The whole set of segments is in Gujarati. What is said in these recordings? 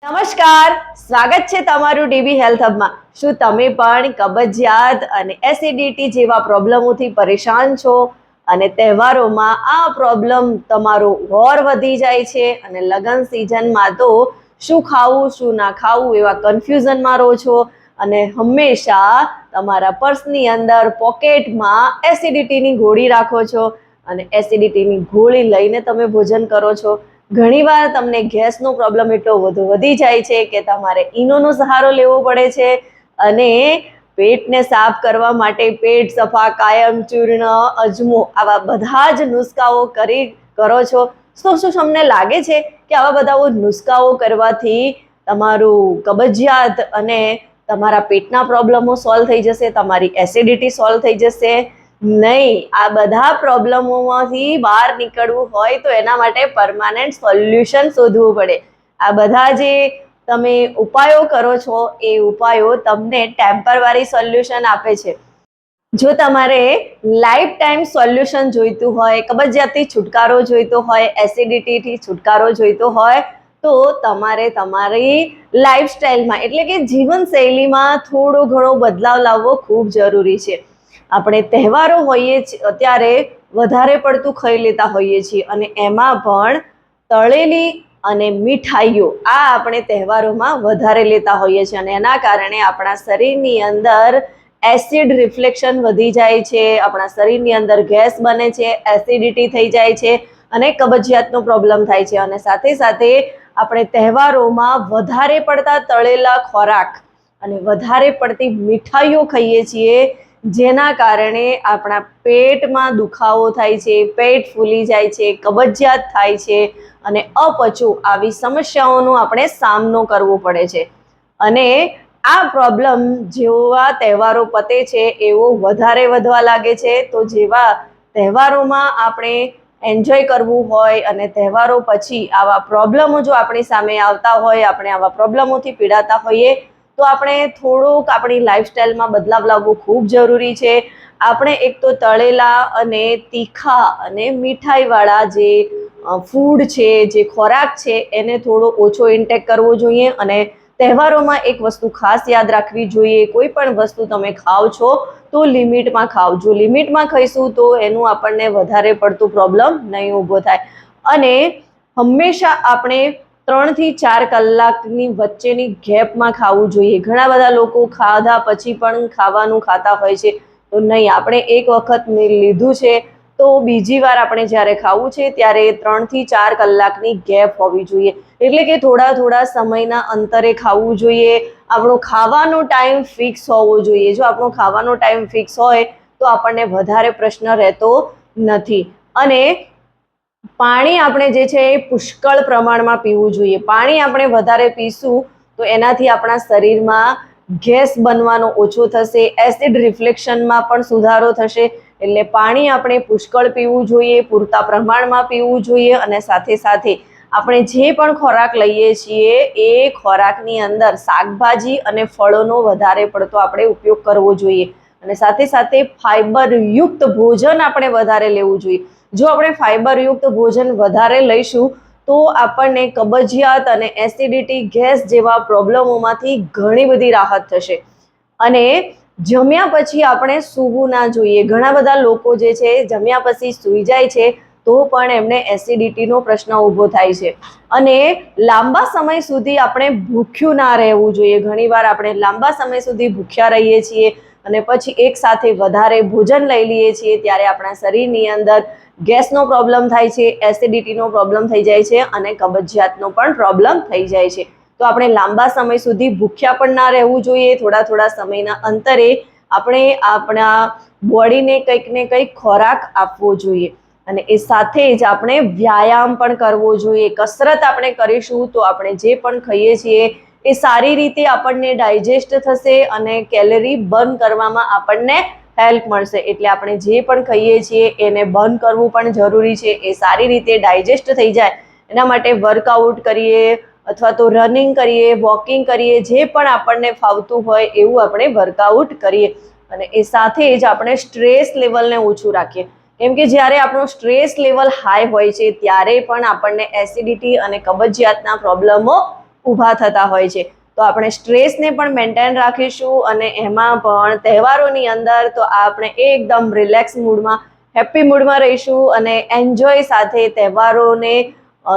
નમસ્કાર, સ્વાગત છે તમારું ડીબી હેલ્થ હબમાં। શું તમે પણ કબજિયાત અને એસિડિટી જેવા પ્રોબ્લેમોથી પરેશાન છો અને તહેવારોમાં આ પ્રોબ્લેમ તમારો ઓર વધી જાય છે અને લગ્ન સિઝનમાં તો શું ખાવું શું ના ખાવું એવા કન્ફ્યુઝનમાં રહો છો અને હંમેશા તમારા પર્સની અંદર પોકેટમાં એસિડિટીની ગોળી રાખો છો અને એસિડિટીની ગોળી લઈને તમે ભોજન કરો છો। ઘણીવાર તમને ગેસનો પ્રોબ્લેમ એટલો વધી જાય છે કે તમારે ઈનોનો સહારો લેવો પડે છે અને પેટને સાફ કરવા માટે પેટ સફા, કાયમ ચૂર્ણ, અજમો આવા બધા જ નુસ્ખાઓ કરો છો। શું તમને લાગે છે કે આવા બધા નુસ્ખાઓ કરવાથી તમારું કબજિયાત અને તમારા પેટના પ્રોબ્લેમો સોલ્વ થઈ જશે, તમારી એસિડિટી સોલ્વ થઈ જશે? નહીં, આ બધા પ્રોબ્લેમોમાંથી બહાર નીકળવું હોય તો એના માટે પરમાનન્ટ સોલ્યુશન શોધવું પડે। આ બધા જે તમે ઉપાયો કરો છો એ ઉપાયો તમને ટેમ્પરરી સોલ્યુશન આપે છે। જો તમારે લાઈફ ટાઈમ સોલ્યુશન જોઈતું હોય, કબજિયાતથી છુટકારો જોઈતો હોય, એસિડિટીથી છુટકારો જોઈતો હોય તો તમારે તમારી લાઈફસ્ટાઈલમાં એટલે કે જીવનશૈલીમાં થોડો ઘણો બદલાવ લાવવો ખૂબ જરૂરી છે। આપણે તહેવારો હોઈએ ત્યારે વધારે પડતું ખાઈ લેતા હોઈએ છીએ અને એમાં પણ તળેલી અને મીઠાઈઓ આ આપણે તહેવારોમાં વધારે લેતા હોઈએ છીએ અને એના કારણે આપણા શરીરની અંદર એસિડ રિફ્લેક્શન વધી જાય છે, આપણા શરીરની અંદર ગેસ બને છે, એસિડિટી થઈ જાય છે અને કબજિયાતનો પ્રોબ્લેમ થાય છે। અને સાથે સાથે આપણે તહેવારોમાં વધારે પડતા તળેલા ખોરાક અને વધારે પડતી મીઠાઈઓ ખાઈએ છીએ જેના કારણે આપણા પેટમાં દુખાવો થાય છે, પેટ ફૂલી જાય છે, કબજિયાત થાય છે અને અપચો આવી સમસ્યાઓનો આપણે સામનો કરવો પડે છે। અને આ પ્રોબ્લેમ જેવા તહેવારો પતે છે એવો વધારે વધવા લાગે છે। તો જેવા તહેવારોમાં આપણે એન્જોય કરવું હોય અને તહેવારો પછી આવા પ્રોબ્લેમો જો આપણી સામે આવતા હોય, આપણે આવા પ્રોબ્લેમોથી પીડાતા હોઈએ તો આપણે થોડુંક આપણી લાઈફસ્ટાઈલમાં બદલાવ લાવવો ખૂબ જરૂરી છે। આપણે એક તો તળેલા અને તીખા અને મીઠાઈવાળા જે ફૂડ છે, જે ખોરાક છે એને થોડો ઓછો ઇન્ટેક કરવો જોઈએ અને તહેવારોમાં એક વસ્તુ ખાસ યાદ રાખવી જોઈએ, કોઈ પણ વસ્તુ તમે ખાઓ છો તો લિમિટમાં ખાઓ। જો લિમિટમાં ખાઈશું તો એનું આપણને વધારે પડતું પ્રોબ્લેમ નહીં ઊભો થાય। અને હંમેશા આપણે 3 થી 4 કલાકની વચ્ચેની ગેપમાં ખાવું જોઈએ। ઘણા બધા લોકો ખાધા પછી પણ ખાવાનું ખાતા હોય છે તો નહીં, આપણે એક વખત લીધું છે તો બીજી વાર આપણે જ્યારે ખાવું છે ત્યારે 3 થી 4 કલાકની ગેપ હોવી જોઈએ, એટલે કે થોડા સમયના અંતરે ખાવું જોઈએ। આપણો ખાવાનો ટાઈમ ફિક્સ હોવો જોઈએ। જો આપણો ખાવાનો ટાઈમ ફિક્સ હોય તો આપણને વધારે પ્રશ્ન રહેતો નથી। અને પાણી આપણે જે છે એ પુષ્કળ પ્રમાણમાં પીવું જોઈએ। પાણી આપણે વધારે પીશું તો એનાથી આપણા શરીરમાં ગેસ બનવાનો ઓછો થશે, એસિડ રિફ્લેક્શનમાં પણ સુધારો થશે। એટલે પાણી આપણે પુષ્કળ પીવું જોઈએ, પૂરતા પ્રમાણમાં પીવું જોઈએ અને સાથે સાથે આપણે જે પણ ખોરાક લઈએ છીએ એ ખોરાકની અંદર શાકભાજી અને ફળોનો વધારે પડતો આપણે ઉપયોગ કરવો જોઈએ અને સાથે સાથે ફાઈબરયુક્ત ભોજન આપણે વધારે લેવું જોઈએ। જો આપણે ફાઈબરયુક્ત ભોજન વધારે લઈશું તો આપણને કબજિયાત અને એસિડિટી, ગેસ જેવા પ્રોબ્લેમોમાંથી ઘણી બધી રાહત થશે। અને જમ્યા પછી આપણે સૂવું ના જોઈએ। ઘણા બધા લોકો જે છે જમ્યા પછી સૂઈ જાય છે તો પણ એમને એસિડિટીનો પ્રશ્ન ઊભો થાય છે અને લાંબા સમય સુધી આપણે ભૂખ્યું ના રહેવું જોઈએ। ઘણીવાર આપણે લાંબા સમય સુધી ભૂખ્યા રહીએ છીએ અને પછી એક સાથે વધારે ભોજન લઈ લઈએ છીએ ત્યારે આપણા શરીરની અંદર ગેસનો પ્રોબ્લેમ થાય છે, એસિડિટીનો પ્રોબ્લેમ થઈ જાય છે અને કબજિયાતનો પણ પ્રોબ્લેમ થઈ જાય છે। તો આપણે લાંબા સમય સુધી ભૂખ્યા પણ ના રહેવું જોઈએ। થોડા સમયના અંતરે આપણે આપણા બોડીને કંઈક ને કંઈક ખોરાક આપવો જોઈએ અને એ સાથે જ આપણે વ્યાયામ પણ કરવો જોઈએ। કસરત આપણે કરીશું તો આપણે જે પણ ખાઈએ છીએ એ સારી રીતે આપણને ડાયજેસ્ટ થશે અને કેલરી બર્ન કરવામાં આપણને હેલ્પ મળશે। એટલે આપણે જે પણ ખાઈએ છીએ એને બર્ન કરવું પણ જરૂરી છે। એ સારી રીતે ડાયજેસ્ટ થઈ જાય એના માટે વર્કઆઉટ કરીએ અથવા તો રનિંગ કરીએ, વોકિંગ કરીએ, જે પણ આપણને ફાવતું હોય એવું આપણે વર્કઆઉટ કરીએ અને એ સાથે જ આપણે સ્ટ્રેસ લેવલને ઓછું રાખીએ। કેમ કે જ્યારે આપણો સ્ટ્રેસ લેવલ હાઈ હોય છે ત્યારે પણ આપણને એસિડિટી અને કબજિયાતના પ્રોબ્લેમો ઊભા થતા હોય છે. તો આપણે સ્ટ્રેસને પણ મેન્ટેન રાખીશું અને એમાં પણ તહેવારોની અંદર તો આપણે એકદમ રિલેક્સ મૂડમાં, હેપી મૂડમાં રહીશું અને એન્જોય સાથે તહેવારોને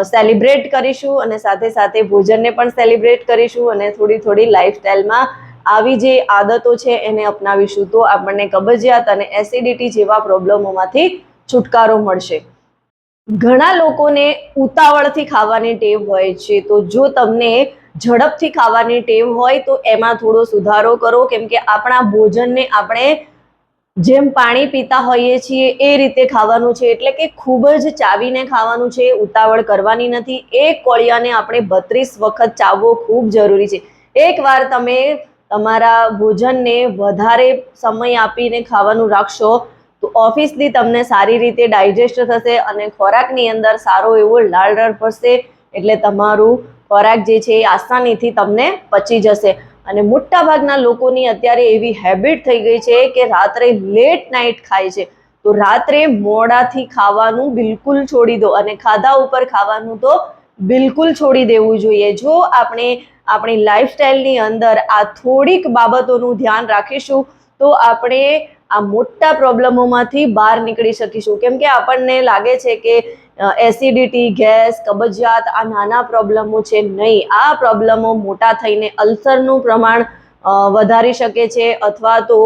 સેલિબ્રેટ કરીશું અને સાથે સાથે ભોજનને પણ સેલિબ્રેટ કરીશું અને થોડી થોડી લાઈફસ્ટાઈલમાં આવી જે આદતો છે એને અપનાવીશું તો આપણને કબજિયાત અને એસિડિટી જેવા પ્રોબ્લેમોમાંથી છુટકારો મળશે. ઘણા લોકોને ઉતાવળથી ખાવાની ટેવ હોય છે, તો જો તમને ઝડપથી ખાવાની ટેવ હોય તો એમાં થોડો સુધારો કરો, કેમ કે આપણા ભોજનને આપણે જેમ પાણી પીતા હોઈએ છીએ એ રીતે ખાવાનું છે, એટલે કે ખૂબ જ ચાવીને ખાવાનું છે, ઉતાવળ કરવાની નથી. એક કોળિયાને આપણે 32 વખત ચાવવો ખૂબ જરૂરી છે. એકવાર તમે તમારા ભોજનને વધારે સમય આપીને ખાવાનું રાખશો તો ઓફિસથી તમને સારી રીતે ડાયજેસ્ટ થશે અને ખોરાકની અંદર સારો એવો લાળ રળ પડશે, એટલે તમારું ખોરાક જે છે એ આસાનીથી તમને પચી જશે. અને મોટા ભાગના લોકોની અત્યારે એવી હેબિટ થઈ ગઈ છે કે રાત્રે લેટ નાઇટ ખાય છે. તો રાત્રે મોડાથી ખાવાનું બિલકુલ છોડી દો અને ખાધા ઉપર ખાવાનું તો બિલકુલ છોડી દેવું જોઈએ. જો આપણે આપણી લાઈફસ્ટાઈલની અંદર આ થોડીક બાબતોનું ધ્યાન રાખીશું તો આપણે આ મોટા પ્રોબ્લેમોમાંથી બહાર નીકળી શકીશું. કેમ કે આપણને લાગે છે કે એસિડિટી, ગેસ, કબજિયાત આ નાના પ્રોબ્લેમો છે. નહીં, આ પ્રોબ્લેમો મોટા થઈને અલ્સરનું પ્રમાણ વધારી શકે છે અથવા તો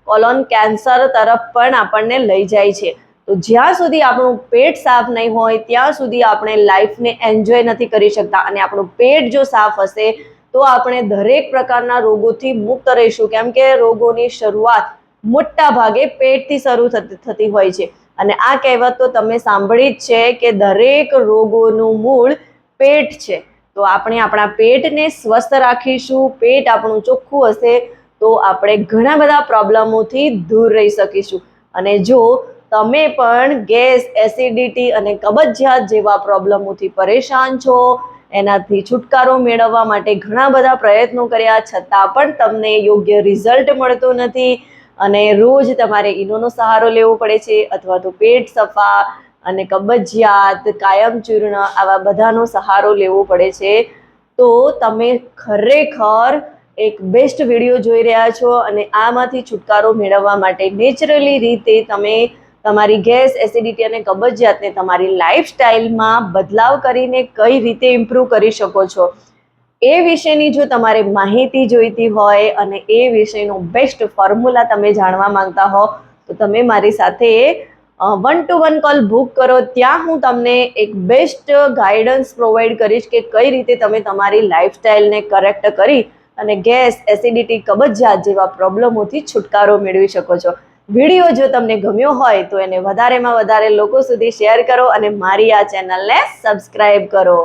કોલોન કેન્સર તરફ પણ આપણને લઈ જાય છે. તો જ્યાં સુધી આપણું પેટ સાફ નહીં હોય ત્યાં સુધી આપણે લાઈફને એન્જોય નથી કરી શકતા. અને આપણું પેટ જો સાફ હશે તો આપણે દરેક પ્રકારના રોગોથી મુક્ત રહીશું, કેમ કે રોગોની શરૂઆત મોટા ભાગે પેટથી શરૂ થતી હોય છે. અને આ કહેવત તો તમે સાંભળી જ છે કે દરેક રોગોનું મૂળ પેટ છે. તો આપણે આપણા પેટને સ્વસ્થ રાખીશું, પેટ આપણું ચોખ્ખું હશે તો આપણે ઘણા બધા પ્રોબ્લેમોથી દૂર રહી શકીશું. અને જો તમે પણ ગેસ, એસિડિટી અને કબજિયાત જેવા પ્રોબ્લેમોથી પરેશાન છો, એનાથી છુટકારો મેળવવા માટે ઘણા બધા પ્રયત્નો કર્યા છતાં પણ તમને યોગ્ય રિઝલ્ટ મળતું નથી અને રોજ તમારે ઈનોનો સહારો લેવો પડે છે અથવા તો પેટ સફા અને કબજિયાત, કાયમ ચૂર્ણ આવા બધાનો સહારો લેવો પડે છે, તો તમે ખરેખર એક બેસ્ટ વિડીયો જોઈ રહ્યા છો અને આમાંથી છુટકારો મેળવવા માટે નેચરલી રીતે તમે તમારી ગેસ, એસિડિટી અને કબજિયાતને તમારી લાઈફસ્ટાઈલમાં બદલાવ કરીને કઈ રીતે ઇમ્પ્રૂવ કરી શકો છો એ વિશેની જો તમારે માહિતી જોઈતી હોય અને એ વિષયનો બેસ્ટ ફોર્મ્યુલા તમે જાણવા માંગતા હો તો તમે મારી સાથે 1-to-1 કોલ બુક કરો. ત્યાં હું તમને એક બેસ્ટ ગાઈડન્સ પ્રોવાઈડ કરીશ કે કઈ રીતે તમે તમારી લાઈફસ્ટાઈલને કરેક્ટ કરી અને ગેસ, એસિડિટી, કબજિયાત જેવા પ્રોબ્લેમોથી છુટકારો મેળવી શકો છો. વિડીયો જો તમને ગમ્યો હોય તો એને વધારેમાં વધારે લોકો સુધી શેર કરો અને મારી આ ચેનલને સબસ્ક્રાઈબ કરો.